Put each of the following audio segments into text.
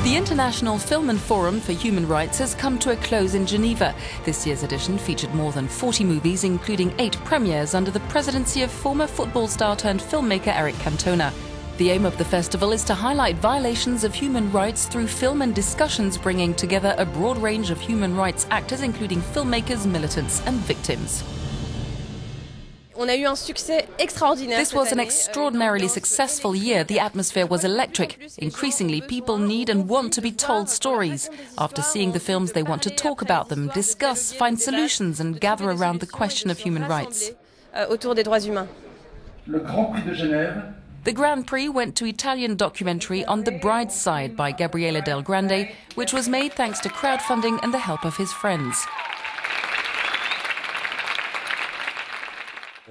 The International Film and Forum for Human Rights has come to a close in Geneva. This year's edition featured more than 40 movies, including 8 premieres under the presidency of former football star turned filmmaker Eric Cantona. The aim of the festival is to highlight violations of human rights through film and discussions, bringing together a broad range of human rights actors, including filmmakers, militants and victims. This was an extraordinarily successful year. The atmosphere was electric. Increasingly, people need and want to be told stories. After seeing the films, they want to talk about them, discuss, find solutions and gather around the question of human rights. The Grand Prix went to Italian documentary On the Bride's Side by Gabriele Del Grande, which was made thanks to crowdfunding and the help of his friends.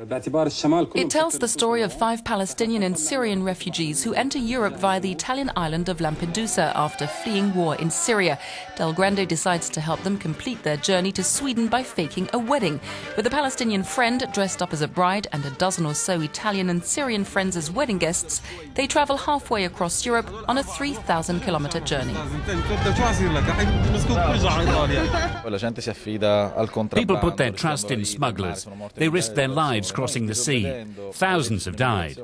It tells the story of 5 Palestinian and Syrian refugees who enter Europe via the Italian island of Lampedusa after fleeing war in Syria. Del Grande decides to help them complete their journey to Sweden by faking a wedding. With a Palestinian friend dressed up as a bride and a dozen or so Italian and Syrian friends as wedding guests, they travel halfway across Europe on a 3,000-kilometer journey. People put their trust in smugglers. They risk their lives crossing the sea. Thousands have died.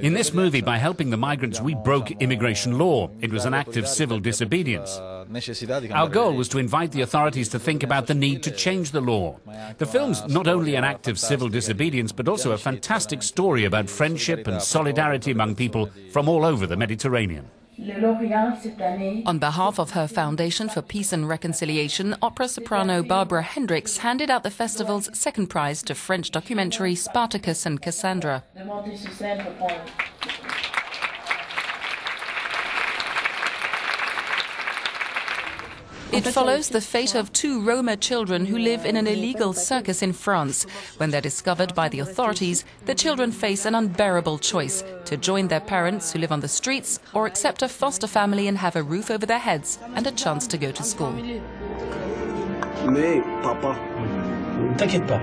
In this movie, by helping the migrants, we broke immigration law. It was an act of civil disobedience. Our goal was to invite the authorities to think about the need to change the law. The film's not only an act of civil disobedience, but also a fantastic story about friendship and solidarity among people from all over the Mediterranean. On behalf of her Foundation for Peace and Reconciliation, opera soprano Barbara Hendricks handed out the festival's second prize to French documentary Spartacus and Cassandra. It follows the fate of 2 Roma children who live in an illegal circus in France. When they're discovered by the authorities, the children face an unbearable choice: to join their parents who live on the streets or accept a foster family and have a roof over their heads and a chance to go to school. Mais, papa, t'inquiète pas.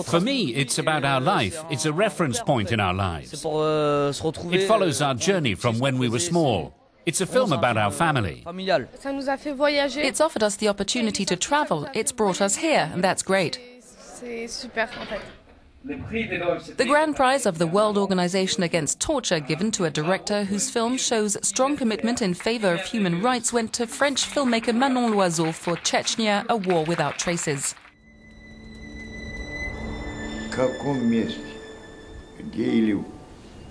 For me, it's about our life. It's a reference point in our lives. It follows our journey from when we were small. It's a film about our family. It's offered us the opportunity to travel. It's brought us here, and that's great. The grand prize of the World Organization Against Torture, given to a director whose film shows strong commitment in favor of human rights, went to French filmmaker Manon Loiseau for Chechnya, A War Without Traces.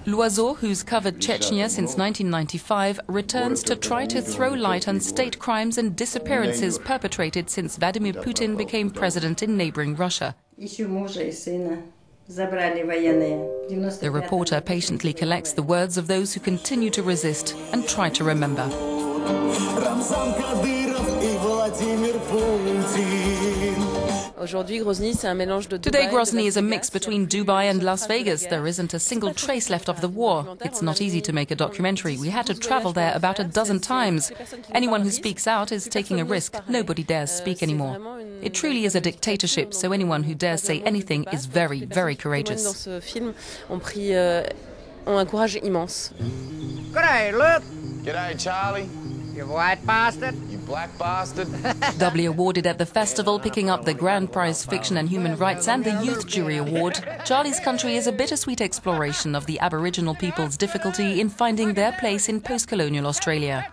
Loiseau, who's covered Chechnya since 1995, returns to try to throw light on state crimes and disappearances perpetrated since Vladimir Putin became president in neighboring Russia. The reporter patiently collects the words of those who continue to resist and try to remember. Today, Grozny is a mix between Dubai and Las Vegas. There isn't a single trace left of the war. It's not easy to make a documentary. We had to travel there about a dozen times. Anyone who speaks out is taking a risk. Nobody dares speak anymore. It truly is a dictatorship, so anyone who dares say anything is very, very courageous. G'day, Luke. G'day, Charlie. You white bastard. You black bastard. Doubly awarded at the festival, picking up the Grand Prize Fiction and Human Rights and the Youth Jury Award, Charlie's Country is a bittersweet exploration of the Aboriginal people's difficulty in finding their place in post-colonial Australia.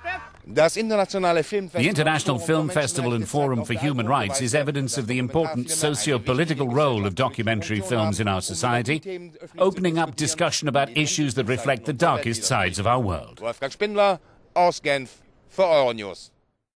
The International Film Festival and Forum for Human Rights is evidence of the important socio-political role of documentary films in our society, opening up discussion about issues that reflect the darkest sides of our world. Aus Genf für Euronews.